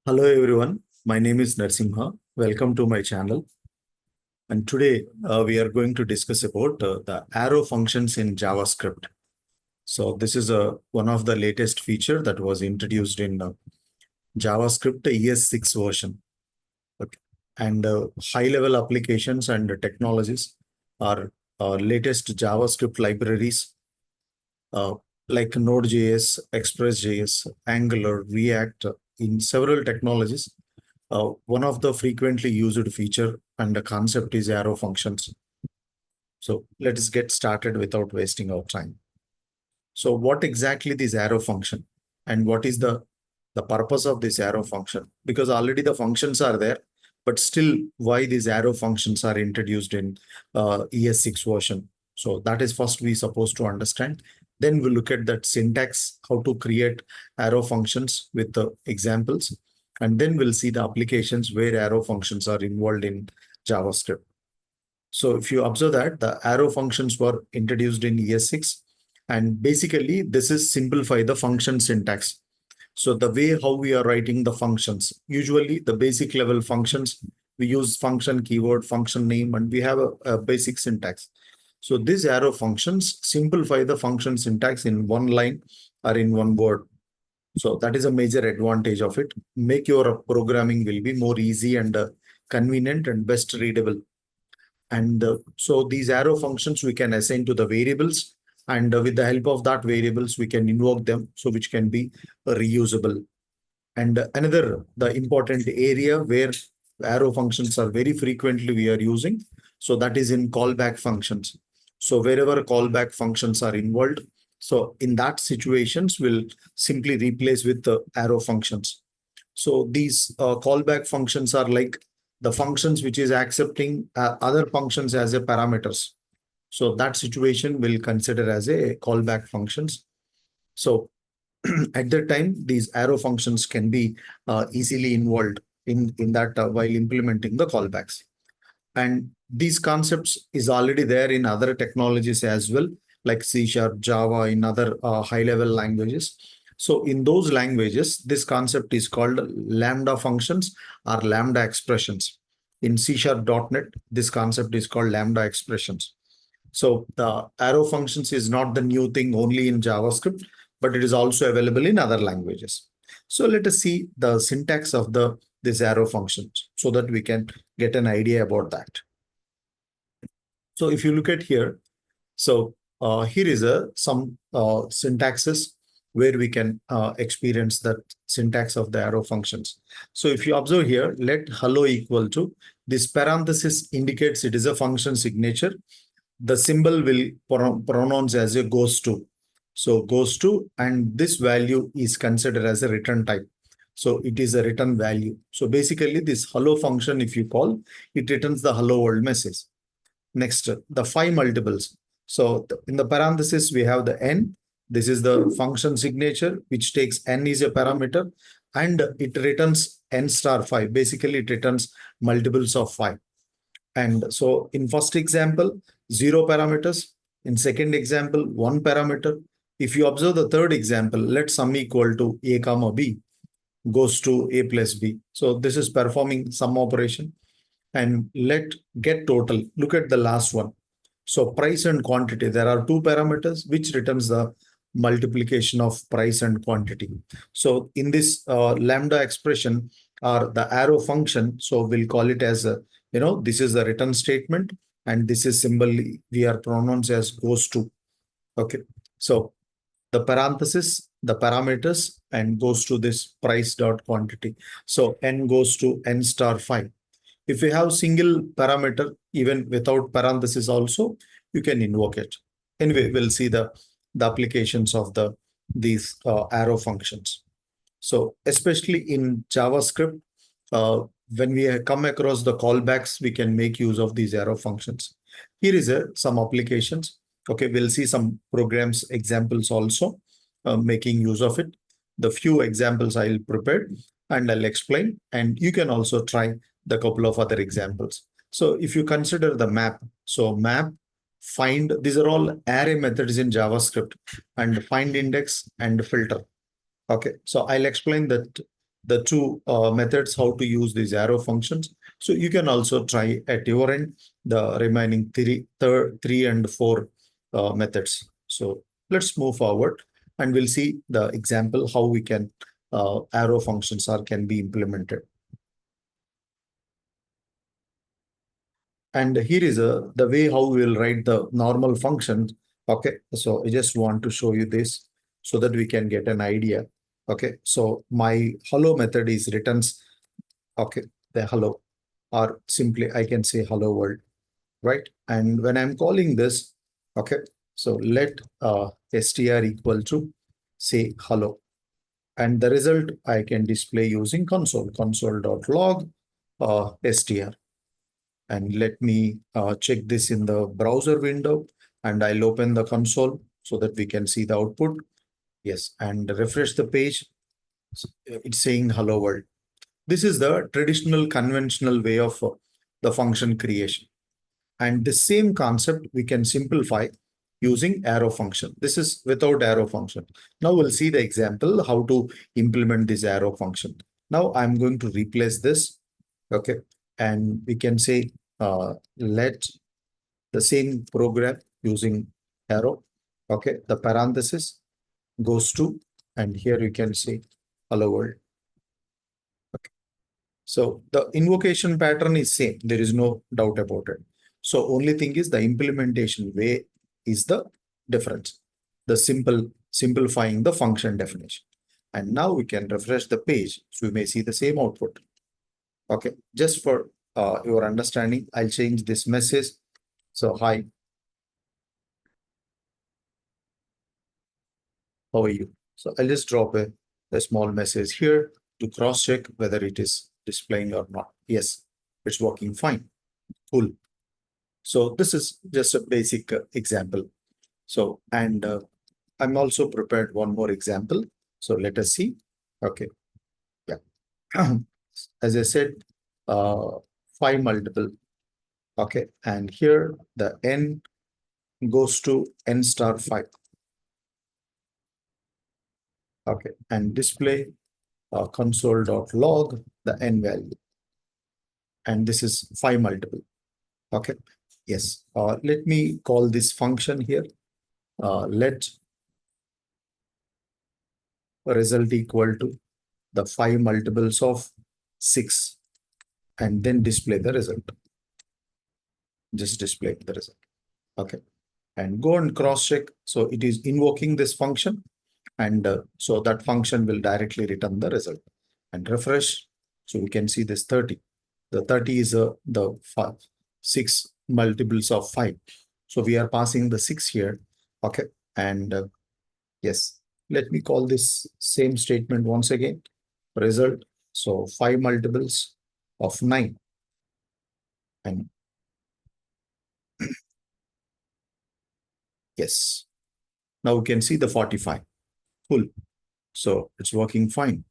Hello everyone, my name is Narsimha. Welcome to my channel. And today we are going to discuss about the arrow functions in JavaScript. So this is one of the latest feature that was introduced in JavaScript ES6 version. Okay. And high-level applications and technologies are latest JavaScript libraries uh, like Node.js, Express.js, Angular, React in several technologies. One of the frequently used feature and the concept is arrow functions. So let us get started without wasting our time. So what exactly this arrow function and what is the purpose of this arrow function? Because already the functions are there, but still why these arrow functions are introduced in ES6 version. So that is first we supposed to understand. Then we'll look at that syntax, how to create arrow functions with the examples. And then we'll see the applications where arrow functions are involved in JavaScript. So if you observe that the arrow functions were introduced in ES6, and basically this is simplify the function syntax. So the way how we are writing the functions, usually the basic level functions, we use function keyword, function name, and we have a basic syntax. So these arrow functions simplify the function syntax in one line or in one word. So that is a major advantage of it. Make your programming will be more easy and convenient and best readable. And so these arrow functions we can assign to the variables, and with the help of that variables, we can invoke them, so which can be reusable. And another, the important area where arrow functions are very frequently we are using, so that is in callback functions. So wherever callback functions are involved, so in that situations, we'll simply replace with the arrow functions. So these callback functions are like the functions which is accepting other functions as a parameters. So that situation will consider as a callback functions. So at that time, these arrow functions can be easily involved in that while implementing the callbacks. And these concepts is already there in other technologies as well, like C Sharp, Java, in other high-level languages. So in those languages, this concept is called lambda functions or lambda expressions. In C Sharp.NET, this concept is called lambda expressions. So the arrow functions is not the new thing only in JavaScript, but it is also available in other languages. So let us see the syntax of this arrow functions so that we can get an idea about that. So if you look at here, so here is some syntaxes where we can experience that syntax of the arrow functions. So if you observe here, let hello equal to, this parenthesis indicates it is a function signature. The symbol will pronounce as a goes to. So goes to, and this value is considered as a return type. So it is a return value. So basically this hello function, if you call, it returns the hello world message. Next, the 5 multiples. So in the parenthesis, we have the n. This is the function signature, which takes n is a parameter, and it returns n star 5. Basically, it returns multiples of 5. And so in first example, 0 parameters. In second example, 1 parameter. If you observe the third example, let sum equal to a comma b goes to a plus b. So this is performing sum operation. And let get total. Look at the last one. So price and quantity, there are 2 parameters which returns the multiplication of price and quantity. So in this lambda expression or the arrow function, so we'll call it as this is the return statement, and this is symbol we are pronounced as goes to. Okay. So the parenthesis, the parameters, and goes to this price dot quantity. So n goes to n star 5. If you have single parameter, even without parenthesis also, you can invoke it. Anyway, we'll see the applications of these arrow functions. So especially in JavaScript, when we come across the callbacks, we can make use of these arrow functions. Here is some applications. Okay, we'll see some programs examples also making use of it. The few examples I'll prepare and I'll explain, and you can also try the couple of other examples. So if you consider the map, so map, find, these are all array methods in JavaScript, and find index and filter. Okay, so I'll explain that the two methods how to use these arrow functions. So you can also try at your end the remaining three and four methods. So let's move forward and we'll see the example how we can arrow functions are can be implemented. And here is the way how we will write the normal functions. Okay, so I just want to show you this so that we can get an idea. Okay, so my hello method is returns, okay, the hello, or simply I can say hello world, right? And when I'm calling this, okay, so let str equal to say hello. And the result I can display using console.log str. And let me check this in the browser window and I'll open the console so that we can see the output. Yes, and refresh the page. It's saying hello world. This is the traditional conventional way of the function creation. And the same concept we can simplify using arrow function. This is without arrow function. Now we'll see the example how to implement this arrow function. Now I'm going to replace this. Okay. And we can say let the same program using arrow. Okay. The parenthesis goes to, and here you can say hello world. Okay. So the invocation pattern is same. There is no doubt about it. So only thing is the implementation way is the difference. The simplifying the function definition. And now we can refresh the page. So we may see the same output. Okay, just for your understanding, I'll change this message. So hi, how are you? So I'll just drop a small message here to cross check whether it is displaying or not. Yes, it's working fine. Cool. So this is just a basic example. So, and I'm also prepared one more example. So let us see. Okay. Yeah. As I said, uh, 5 multiple. Okay. And here the n goes to n star 5. Okay. And display console.log the n value. And this is 5 multiple. Okay. Yes. Let me call this function here. Let result equal to the 5 multiples of 6 and then display the result. Just display the result. Okay. And go and cross check. So it is invoking this function. And so that function will directly return the result. And refresh. So we can see this 30. The 30 is the 6 multiples of 5. So we are passing the 6 here. Okay. And yes, let me call this same statement once again. Result. So 5 multiples of 9. And yes, now we can see the 45. Cool. So it's working fine.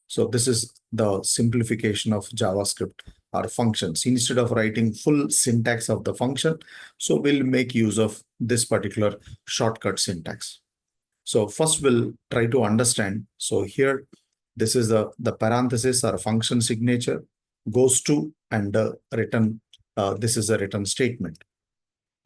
So this is the simplification of JavaScript or functions. Instead of writing full syntax of the function, so we'll make use of this particular shortcut syntax. So first we'll try to understand. So here, this is the parenthesis or function signature goes to and return. This is a return statement.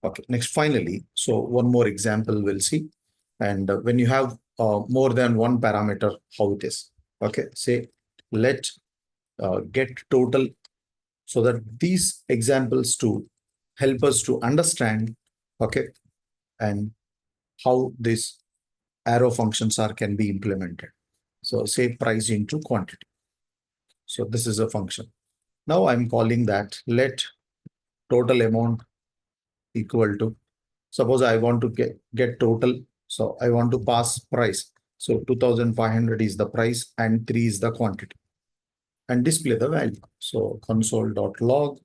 Okay, next finally, so one more example we'll see. And when you have more than one parameter, how it is. Okay, say let get total, so that these examples to help us to understand, okay, and how these arrow functions are can be implemented. So say price into quantity. So this is a function. Now I'm calling that let total amount equal to, suppose I want to get total. So I want to pass price. So 2,500 is the price and 3 is the quantity. And display the value. So console.log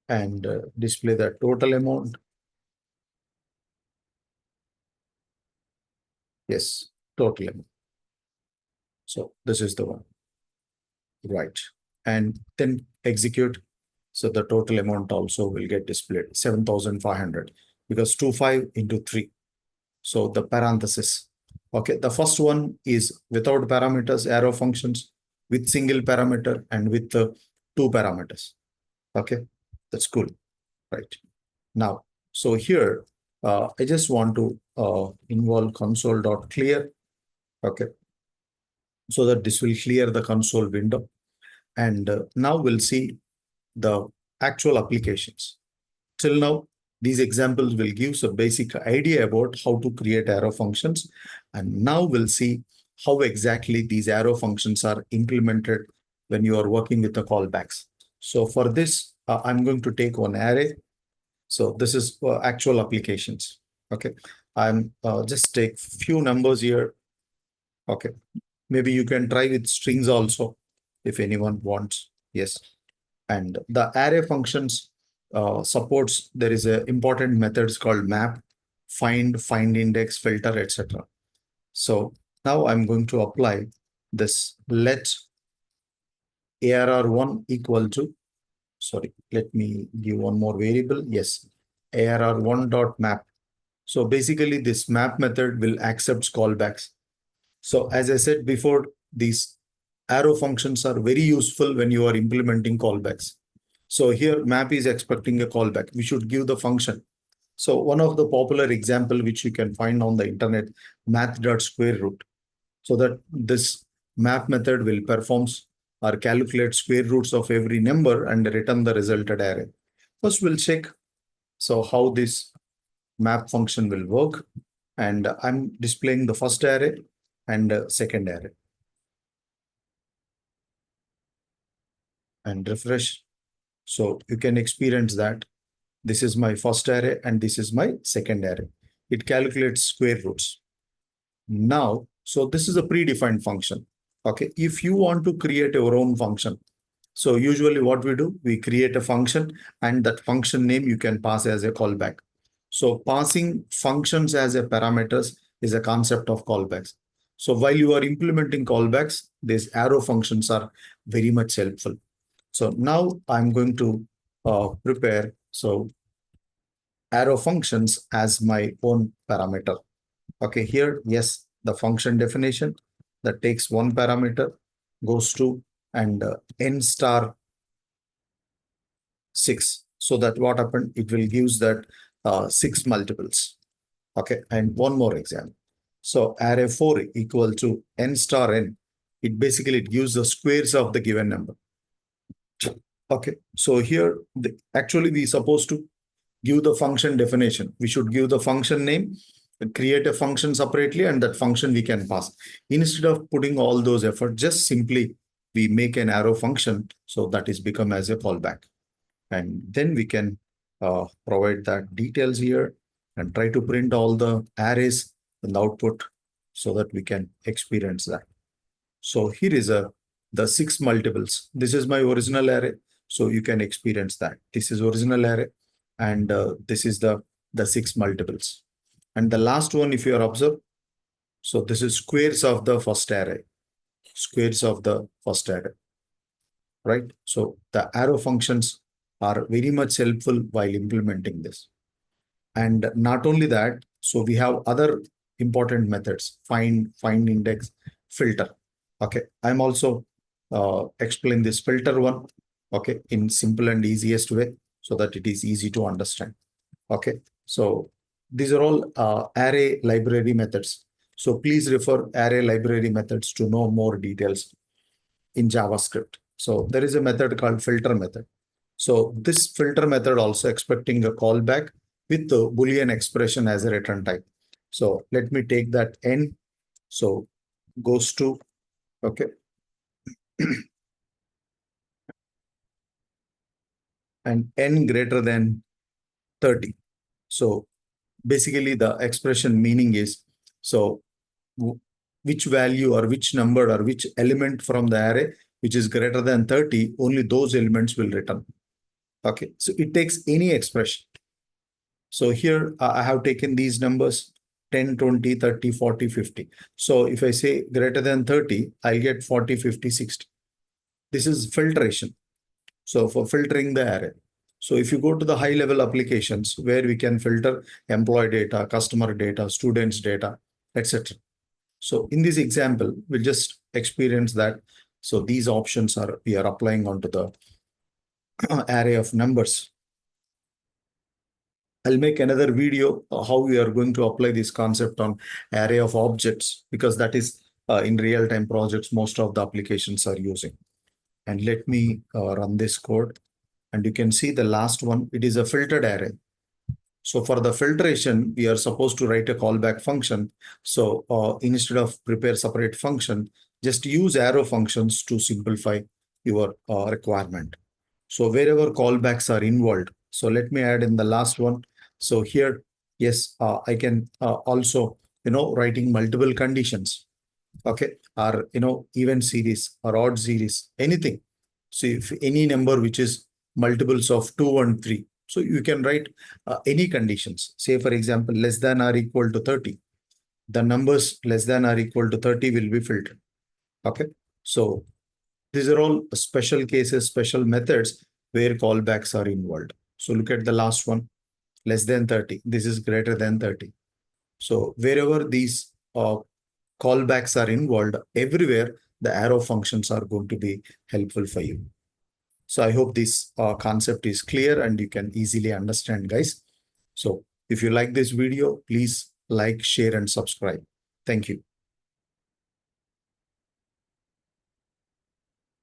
and display the total amount. Yes, total amount. So this is the one. Right. And then execute. So the total amount also will get displayed 7,500 because 25 into 3. So the parenthesis. Okay, the first one is without parameters, arrow functions, with single parameter, and with two parameters. Okay, that's cool, right? Now, so here, I just want to involve console.clear, okay, so that this will clear the console window. And now we'll see the actual applications. Till now, these examples will give some basic idea about how to create arrow functions. And now we'll see how exactly these arrow functions are implemented when you are working with the callbacks. So for this, I'm going to take one array. So this is actual applications. Okay, I'm just take few numbers here. Okay, maybe you can try with strings also if anyone wants. Yes, and the array functions supports, there is a important methods called map, find index, filter, etc. So now I'm going to apply this. Let arr1 equal to, sorry, let me give one more variable. Yes, arr1 dot map. So basically this map method will accept callbacks. So as I said before, these arrow functions are very useful when you are implementing callbacks. So here map is expecting a callback. We should give the function. So one of the popular example which you can find on the internet, math.square root. So that this map method will performs or calculate square roots of every number and return the resulted array. First we'll check so how this map function will work. And I'm displaying the first array and second array. And refresh. So you can experience that this is my first array and this is my second array. It calculates square roots. Now, so this is a predefined function. Okay, if you want to create your own function, so usually what we do, we create a function and that function name you can pass as a callback. So passing functions as a parameters is a concept of callbacks. So while you are implementing callbacks, these arrow functions are very much helpful. So now I'm going to prepare so arrow functions as my own parameter. Okay, here, yes, the function definition that takes one parameter goes to and n star 6. So that what happened, it will gives that 6 multiples. Okay, and one more example. So array 4 equal to n star n. It basically it gives the squares of the given number. Okay, so here actually we supposed to give the function definition. We should give the function name, create a function separately, and that function we can pass. Instead of putting all those efforts, just simply we make an arrow function, so that is become as a callback. And then we can provide that details here and try to print all the arrays in the output so that we can experience that. So here is the 6 multiples. This is my original array. So you can experience that. This is original array. And this is the 6 multiples. And the last one, if you are observed, so this is squares of the first array. Squares of the first array. Right? So the arrow functions are very much helpful while implementing this. And not only that, so we have other important methods, find index, filter. Okay, I'm also explain this filter one, okay, in simple and easiest way so that it is easy to understand. Okay, so these are all array library methods. So please refer array library methods to know more details in JavaScript. So there is a method called filter method. So this filter method also expecting a callback with the Boolean expression as a return type. So let me take that n. So goes to, okay. And n greater than 30. So basically the expression meaning is, so which value or which number or which element from the array which is greater than 30, only those elements will return. Okay, so it takes any expression. So here I have taken these numbers 10, 20, 30, 40, 50. So if I say greater than 30, I'll get 40, 50, 60. This is filtration. So for filtering the array. So if you go to the high level applications where we can filter employee data, customer data, students data, etc. So in this example, we'll just experience that. So these options we are applying onto the array of numbers. I'll make another video how we are going to apply this concept on array of objects, because that is in real-time projects most of the applications are using. And let me run this code. And you can see the last one, it is a filtered array. So for the filtration, we are supposed to write a callback function. So instead of prepare separate function, just use arrow functions to simplify your requirement. So wherever callbacks are involved. So let me add in the last one. So here, yes, I can also, writing multiple conditions. Okay, or, even series or odd series, anything. So if any number which is multiples of 2 and 3, so you can write any conditions. Say, for example, less than or equal to 30. The numbers less than or equal to 30 will be filtered. Okay, so these are all special cases, special methods where callbacks are involved. So look at the last one, less than 30. This is greater than 30. So wherever these callbacks are involved, everywhere the arrow functions are going to be helpful for you. So I hope this concept is clear and you can easily understand, guys. So if you like this video, please like, share, and subscribe. Thank you.